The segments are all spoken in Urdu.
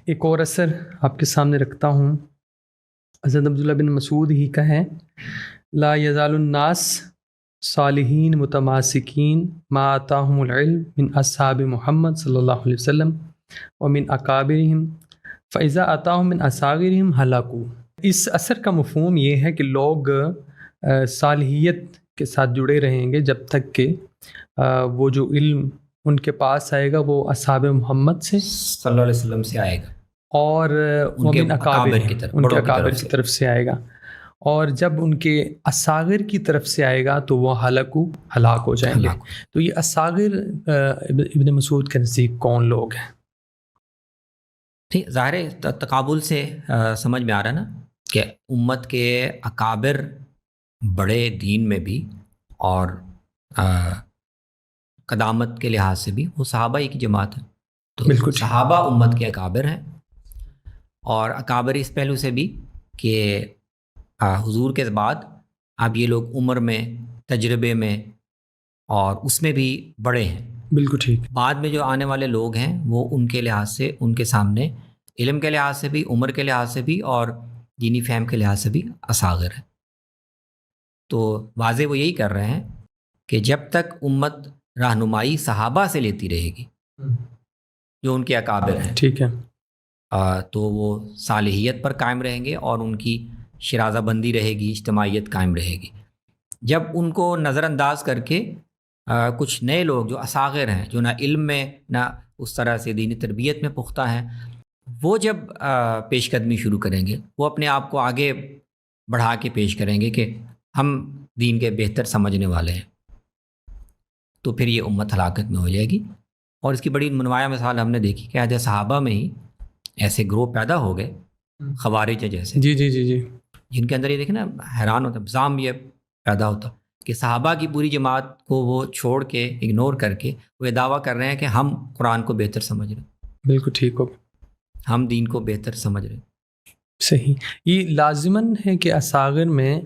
ایک اور اثر آپ کے سامنے رکھتا ہوں، حضرت عبداللہ بن مسعود ہی کا ہے، لا یزال الناس صالحین متماسکین ما آتاہم العلم من اصحاب محمد صلی اللہ علیہ وسلم ومن اکابرہم فاذا آتاہم من اصاغرہم ہلاکوا۔ اس اثر کا مفہوم یہ ہے کہ لوگ صالحیت کے ساتھ جڑے رہیں گے جب تک کہ وہ جو علم ان کے پاس آئے گا وہ اصحاب محمد سے صلی اللہ علیہ وسلم سے آئے گا، اور ان کے اکابر کی طرف سے آئے گا، اور جب ان کے اصاغر کی طرف سے آئے گا تو وہ ہلاک ہو جائیں گے۔ تو یہ اصاغر ابن مسعود کے نزدیک کون لوگ ہیں؟ ٹھیک، ظاہر تقابل سے سمجھ میں آ رہا ہے نا کہ امت کے اکابر بڑے دین میں بھی اور قدامت کے لحاظ سے بھی وہ صحابہ ہی کی جماعت ہے، تو بالکل صحابہ امت کے اکابر ہیں، اور اکابر اس پہلو سے بھی کہ حضور کے بعد اب یہ لوگ عمر میں، تجربے میں اور اس میں بھی بڑے ہیں۔ بالکل ٹھیک۔ بعد میں جو آنے والے لوگ ہیں وہ ان کے لحاظ سے، ان کے سامنے علم کے لحاظ سے بھی، عمر کے لحاظ سے بھی اور دینی فہم کے لحاظ سے بھی اصاغر ہیں۔ تو واضح وہ یہی کر رہے ہیں کہ جب تک امت رہنمائی صحابہ سے لیتی رہے گی جو ان کے اکابر ہیں، ٹھیک ہے، تو وہ صالحیت پر قائم رہیں گے اور ان کی شرازہ بندی رہے گی، اجتماعیت قائم رہے گی۔ جب ان کو نظر انداز کر کے کچھ نئے لوگ جو اصاغر ہیں، جو نہ علم میں نہ اس طرح سے دینی تربیت میں پختہ ہیں، وہ جب پیش قدمی شروع کریں گے، وہ اپنے آپ کو آگے بڑھا کے پیش کریں گے کہ ہم دین کے بہتر سمجھنے والے ہیں، تو پھر یہ امت ہلاکت میں ہو جائے گی۔ اور اس کی بڑی منمایاں مثال ہم نے دیکھی کہ عہد صحابہ میں ہی ایسے گروہ پیدا ہو گئے، خوارج جیسے، جی جی جی جی، جن کے اندر یہ دیکھیں نا، حیران ہوتا، بزام یہ پیدا ہوتا کہ صحابہ کی پوری جماعت کو وہ چھوڑ کے، اگنور کر کے وہ یہ دعویٰ کر رہے ہیں کہ ہم قرآن کو بہتر سمجھ رہے ہیں، بالکل ٹھیک ہو، ہم دین کو بہتر سمجھ رہے ہیں۔ صحیح۔ یہ لازماً ہے کہ اصاغر میں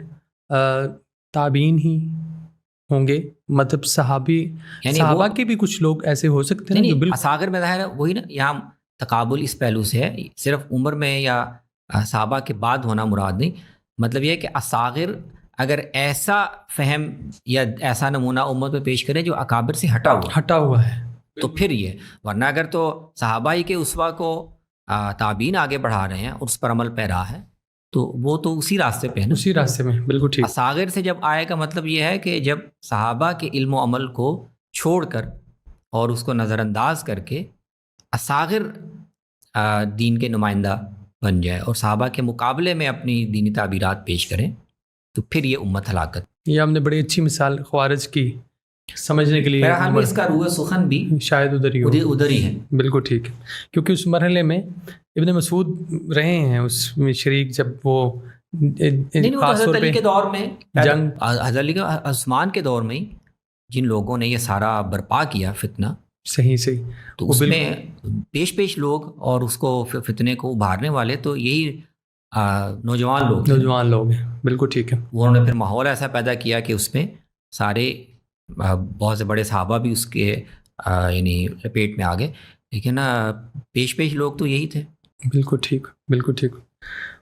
تابعین ہی ہوں گے، مطلب صحابی، یعنی صحابہ کے بھی کچھ لوگ ایسے ہو سکتے ہیں جو بالکل اصاغر میں ظاہر ہے وہی نا، یہاں تقابل اس پہلو سے ہے، صرف عمر میں یا صحابہ کے بعد ہونا مراد نہیں، مطلب یہ ہے کہ اصاغر اگر ایسا فہم یا ایسا نمونہ امت میں پیش کرے جو اکابر سے ہٹا ہوا ہے تو پھر یہ، ورنہ اگر تو صحابہ ہی کے اسوہ کو تابعین آگے بڑھا رہے ہیں، اس پر عمل پیرا ہے، تو وہ تو اسی راستے پہ ہے نا، اسی راستے میں، بالکل ٹھیک۔ اصاغر سے جب آئے کا مطلب یہ ہے کہ جب صحابہ کے علم و عمل کو چھوڑ کر اور اس کو نظر انداز کر کے اصاغر دین کے نمائندہ بن جائے اور صحابہ کے مقابلے میں اپنی دینی تعبیرات پیش کریں، تو پھر یہ امت ہلاکت۔ یہ ہم نے بڑی اچھی مثال خوارج کی سمجھنے کے لیے، میرا خیال میں اس کا روح سخن بھی شاید ادھر ہی ہے، بالکل ٹھیک ہے، کیونکہ اس مرحلے میں ابن مسعود رہے ہیں اس میں شریک، جب وہ حضرت علی کے دور میں، جنگ، حضرت علی عثمان کے دور میں جن لوگوں نے یہ سارا برپا کیا فتنہ، صحیح، تو اس میں پیش لوگ اور اس کو فتنے کو ابھارنے والے تو یہی نوجوان لوگ ہیں، بالکل ٹھیک ہے۔ انہوں نے پھر ماحول ایسا پیدا کیا کہ اس میں سارے بہت سے بڑے صحابہ بھی اس کے یعنی لپیٹ میں آ گئے، لیکن پیش لوگ تو یہی تھے۔ بالکل ٹھیک، بالکل ٹھیک۔